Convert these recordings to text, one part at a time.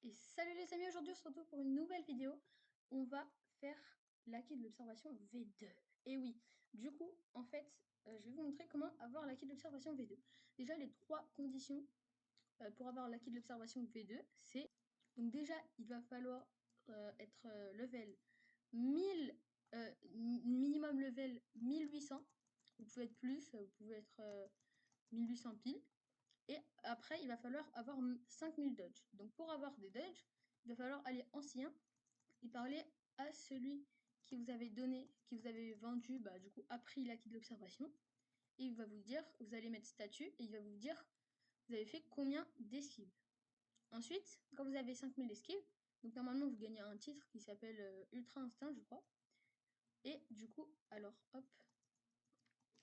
Et salut les amis, aujourd'hui on se retrouve pour une nouvelle vidéo. On va faire l'acquis de l'observation V2. Et oui, du coup, en fait, je vais vous montrer comment avoir l'acquis de l'observation V2. Déjà, les trois conditions pour avoir l'acquis de l'observation V2, c'est... Donc déjà, il va falloir être level 1000, minimum level 1800. Vous pouvez être plus, vous pouvez être 1800 pile. Et après, il va falloir avoir 5000 dodge. Donc pour avoir des dodge, il va falloir aller ancien et parler à celui qui vous avait donné, qui vous avait vendu, du coup, appris l'acquis de l'observation. Et il va vous dire, vous allez mettre statut, et il va vous dire, vous avez fait combien d'esquives. Ensuite, quand vous avez 5000 esquives, donc normalement vous gagnez un titre qui s'appelle Ultra Instinct, je crois. Et du coup, alors hop,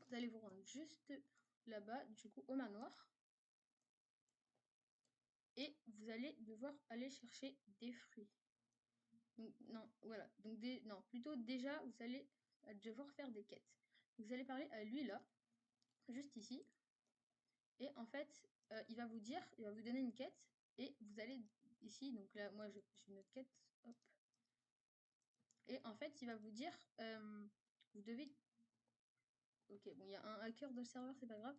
vous allez vous rendre juste là-bas, du coup, au manoir. Et vous allez devoir aller chercher des fruits. Donc, non, voilà. Donc, non, plutôt déjà, vous allez devoir faire des quêtes. Vous allez parler à lui là, juste ici. Et en fait, il va vous dire, il va vous donner une quête. Et vous allez ici, donc là, moi, j'ai une autre quête. Hop. Et en fait, il va vous dire, vous devez... Ok, bon, il y a un hacker de serveur, c'est pas grave.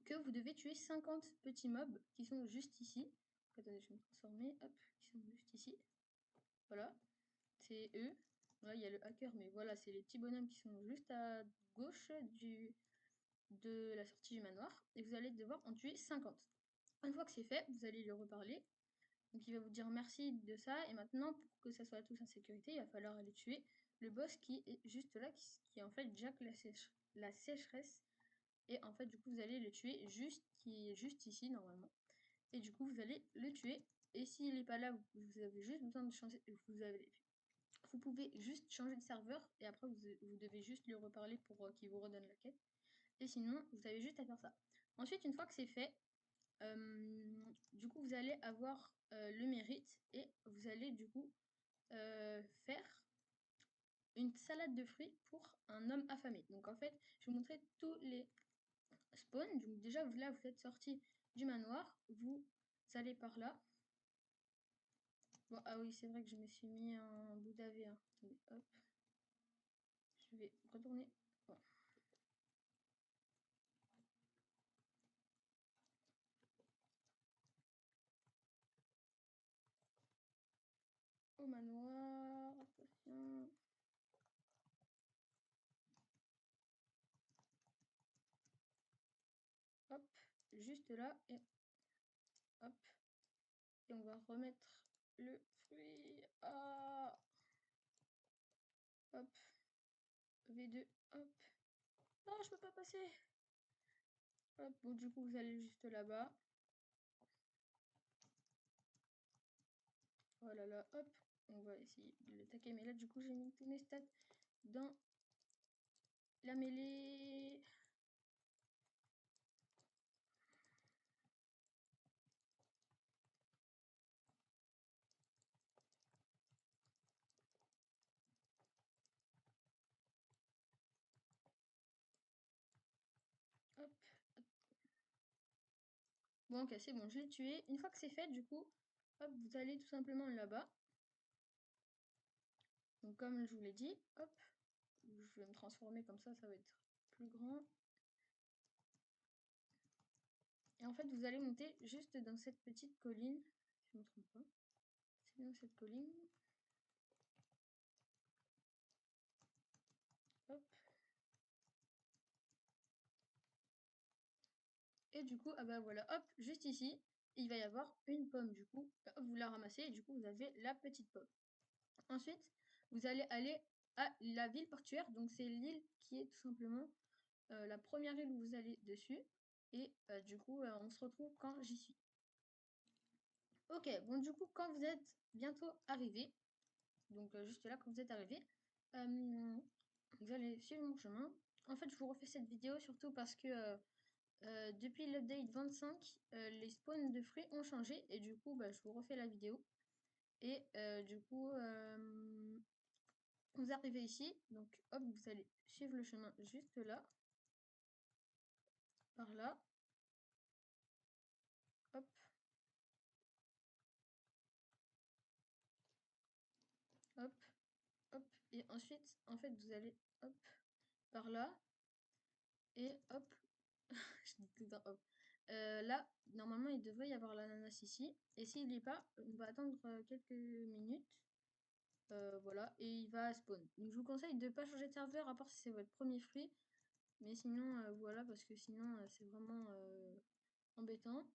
Que vous devez tuer 50 petits mobs qui sont juste ici. Attendez, je vais me transformer. Hop, qui sont juste ici. Voilà. C'est eux. Là, il y a le hacker, mais voilà, c'est les petits bonhommes qui sont juste à gauche de la sortie du manoir. Et vous allez devoir en tuer 50. Une fois que c'est fait, vous allez lui reparler. Donc il va vous dire merci de ça. Et maintenant, pour que ça soit tous en sécurité, il va falloir aller tuer le boss qui est juste là, qui est en fait Jack la sécheresse. Et en fait, du coup, vous allez le tuer qui est juste ici, normalement. Et du coup, vous allez le tuer. Et s'il n'est pas là, vous avez juste besoin de changer. Vous pouvez juste changer de serveur et après vous devez juste lui reparler pour qu'il vous redonne la quête. Et sinon, vous avez juste à faire ça. Ensuite, une fois que c'est fait, du coup, vous allez avoir le mérite et vous allez du coup faire une salade de fruits pour un homme affamé. Donc en fait, je vais vous montrer tous les spawns. Donc déjà, là, vous êtes sorti du manoir, vous allez par là. Bon, ah oui, c'est vrai que je me suis mis un bout d'AV. Hein. Attendez, hop. Je vais retourner. Bon. Au manoir, attention. Hop, juste là, et hop. Et on va remettre le fruit. Ah, hop, V2, hop. Non, je peux pas passer. Hop, bon, du coup, vous allez juste là-bas. Voilà, là, hop. On va essayer de l'attaquer. Mais là, du coup, j'ai mis tous mes stats dans la mêlée. Hop. Bon, ok, c'est bon, je l'ai tué. Une fois que c'est fait, du coup, hop, vous allez tout simplement là-bas. Donc, comme je vous l'ai dit, hop, je vais me transformer comme ça va être plus grand. Et en fait, vous allez monter juste dans cette petite colline. Si je ne me trompe pas. C'est bien cette colline. Hop. Et du coup, ah bah voilà, hop, juste ici, il va y avoir une pomme. Du coup, vous la ramassez et du coup, vous avez la petite pomme. Ensuite, vous allez aller à la ville portuaire. Donc, c'est l'île qui est tout simplement la première île où vous allez dessus. Et du coup, on se retrouve quand j'y suis. Ok, bon, du coup, quand vous êtes bientôt arrivé, donc juste là, quand vous êtes arrivé, vous allez suivre mon chemin. En fait, je vous refais cette vidéo surtout parce que depuis l'update 25, les spawns de fruits ont changé et du coup, je vous refais la vidéo. Et du coup, vous arrivez ici, donc hop, vous allez suivre le chemin juste là, par là, hop. hop, hop. Et ensuite, en fait, vous allez, hop, par là. Et hop, je dis tout le temps hop. Là, normalement, il devrait y avoir l'ananas ici. Et s'il n'y est pas, on va attendre quelques minutes. Voilà, et il va spawn. Donc, je vous conseille de ne pas changer de serveur, à part si c'est votre premier fruit. Mais sinon, voilà, parce que sinon, c'est vraiment embêtant.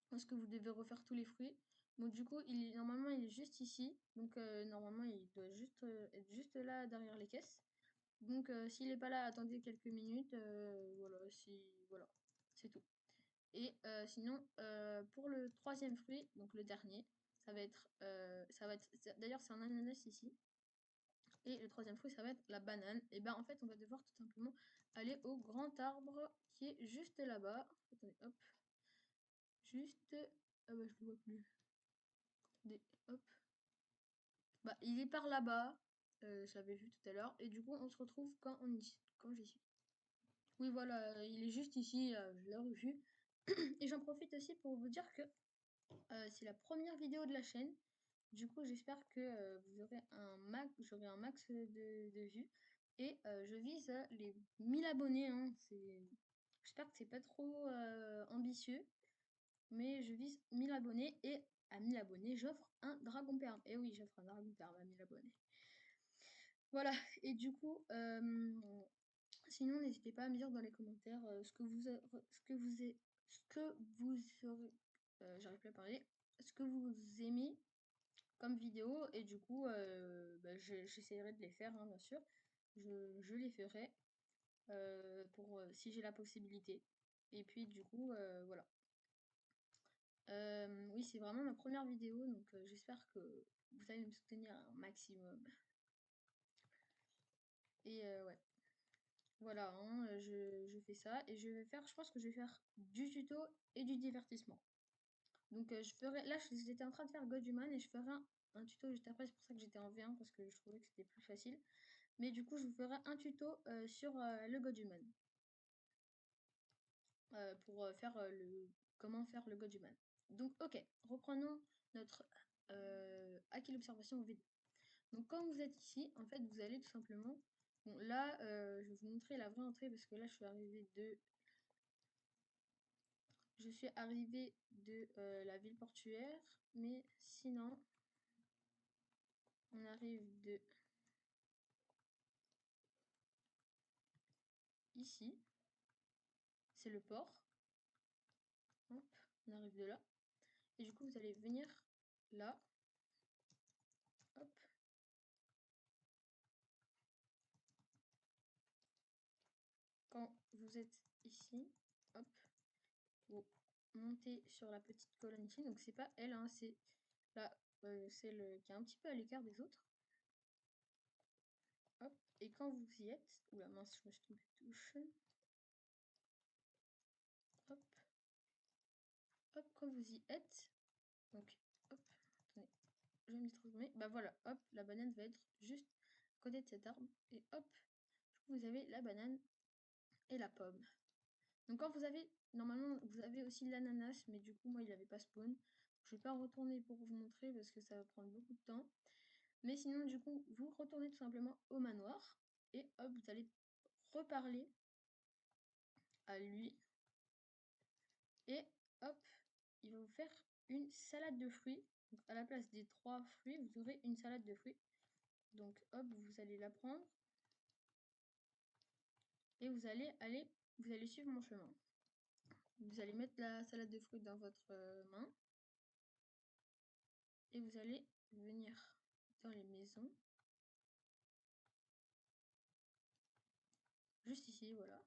Parce que vous devez refaire tous les fruits. Donc, du coup, normalement, il est juste ici. Donc, normalement, il doit juste être juste là, derrière les caisses. Donc, s'il n'est pas là, attendez quelques minutes. Voilà, voilà, c'est tout. Et sinon, pour le troisième fruit, donc le dernier, d'ailleurs, c'est un ananas ici. Et le troisième fruit, ça va être la banane. Et ben, en fait, on va devoir tout simplement aller au grand arbre qui est juste là-bas. Attendez, hop. Juste. Ah bah, je le vois plus. Hop. Bah, il est par là-bas. Je l'avais vu tout à l'heure. Et du coup, on se retrouve quand j'y suis. Oui, voilà, il est juste ici. Je l'ai revu. Et j'en profite aussi pour vous dire que c'est la première vidéo de la chaîne. Du coup, j'espère que vous aurez j'aurai un max de vues. Et je vise les 1000 abonnés. Hein. J'espère que c'est pas trop ambitieux. Mais je vise 1000 abonnés. Et à 1000 abonnés, j'offre un dragon perle. Et oui, j'offre un dragon perle à 1000 abonnés. Voilà. Et du coup, sinon, n'hésitez pas à me dire dans les commentaires ce que vous aurez. J'arrive plus à parler. Ce que vous aimez comme vidéo. Et du coup, bah, j'essaierai de les faire, hein, bien sûr. Je les ferai pour si j'ai la possibilité. Et puis, du coup, voilà. Oui, c'est vraiment ma première vidéo, donc j'espère que vous allez me soutenir un maximum. Et ouais. Voilà, hein, je fais ça et je pense que je vais faire du tuto et du divertissement. Donc là j'étais en train de faire Godhuman et je ferai un tuto juste après, c'est pour ça que j'étais en V1 parce que je trouvais que c'était plus facile. Mais du coup je vous ferai un tuto sur le Godhuman. Pour faire comment faire le Godhuman. Donc ok, reprenons notre acquis l'observation vidéo. Donc quand vous êtes ici, en fait vous allez tout simplement. Bon là je vais vous montrer la vraie entrée parce que là je suis arrivée de la ville portuaire, mais sinon, on arrive de ici, c'est le port. Hop, on arrive de là. Et du coup, vous allez venir là. Hop. Quand vous êtes ici, hop, vous montez sur la petite colonne ici. Donc, c'est pas elle, hein, c'est là, celle qui est un petit peu à l'écart des autres. Hop, et quand vous y êtes, oula mince, je me suis trompée de touche. Hop, hop, quand vous y êtes, donc, hop, attendez, je vais me transformer. Bah voilà, hop, la banane va être juste à côté de cet arbre. Et hop, vous avez la banane et la pomme. Donc quand vous avez, normalement, vous avez aussi l'ananas, mais du coup, moi, il n'avait pas spawn. Je ne vais pas retourner pour vous montrer parce que ça va prendre beaucoup de temps. Mais sinon, du coup, vous retournez tout simplement au manoir. Et hop, vous allez reparler à lui. Et hop, il va vous faire une salade de fruits. Donc à la place des 3 fruits, vous aurez une salade de fruits. Donc hop, vous allez la prendre. Et vous allez suivre mon chemin. Vous allez mettre la salade de fruits dans votre main. Et vous allez venir dans les maisons. Juste ici, voilà.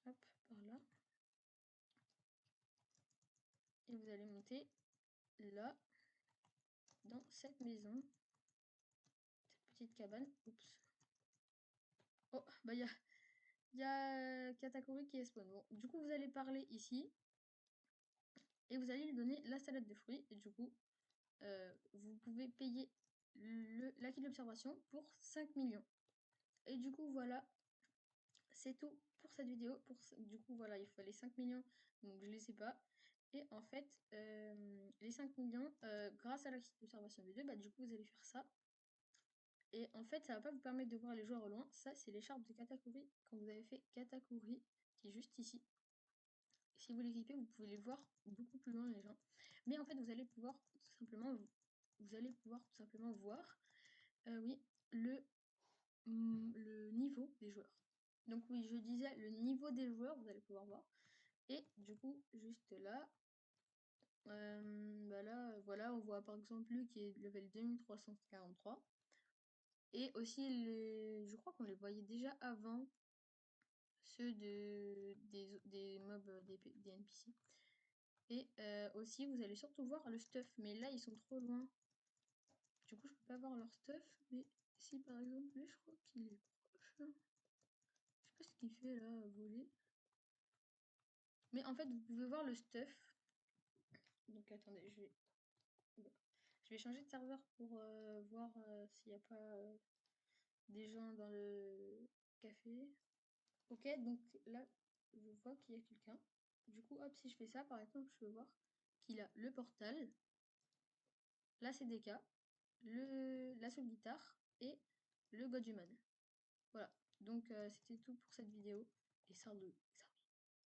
Hop, par là. Et vous allez monter là, dans cette maison. Cette petite cabane. Oups. Oh, bah il y a Katakuri qui est spawn. Bon, du coup, vous allez parler ici. Et vous allez lui donner la salade de fruits. Et du coup, vous pouvez payer l'acquis de l'observation pour 5 millions. Et du coup, voilà, c'est tout pour cette vidéo. Du coup, voilà, il fallait 5 millions, donc je les sais pas. Et en fait, les 5 millions, grâce à l'accès d'observation V2, bah, du coup, vous allez faire ça. Et en fait, ça va pas vous permettre de voir les joueurs au loin. Ça, c'est l'écharpe de Katakuri. Quand vous avez fait Katakuri, qui est juste ici. Si vous l'équipez, vous pouvez les voir beaucoup plus loin, les gens. Mais en fait, vous allez pouvoir tout simplement, voir, oui, le niveau des joueurs. Donc oui, je disais le niveau des joueurs, vous allez pouvoir voir. Et du coup, juste là, bah là, voilà, on voit par exemple lui qui est level 2343. Et aussi, je crois qu'on les voyait déjà avant, ceux des mobs, des NPC. Et aussi, vous allez surtout voir le stuff, mais là, ils sont trop loin. Du coup, je peux pas voir leur stuff, mais si par exemple, lui, je crois qu'il est proche. Je sais pas ce qu'il fait là, à voler. Mais en fait, vous pouvez voir le stuff. Donc attendez, je vais changer de serveur pour voir s'il n'y a pas des gens dans le café. Ok, donc là, je vois qu'il y a quelqu'un. Du coup, hop, si je fais ça, par exemple, je peux voir qu'il a le portal, la CDK, la seule guitare et le God Human. Voilà, donc c'était tout pour cette vidéo. Et ça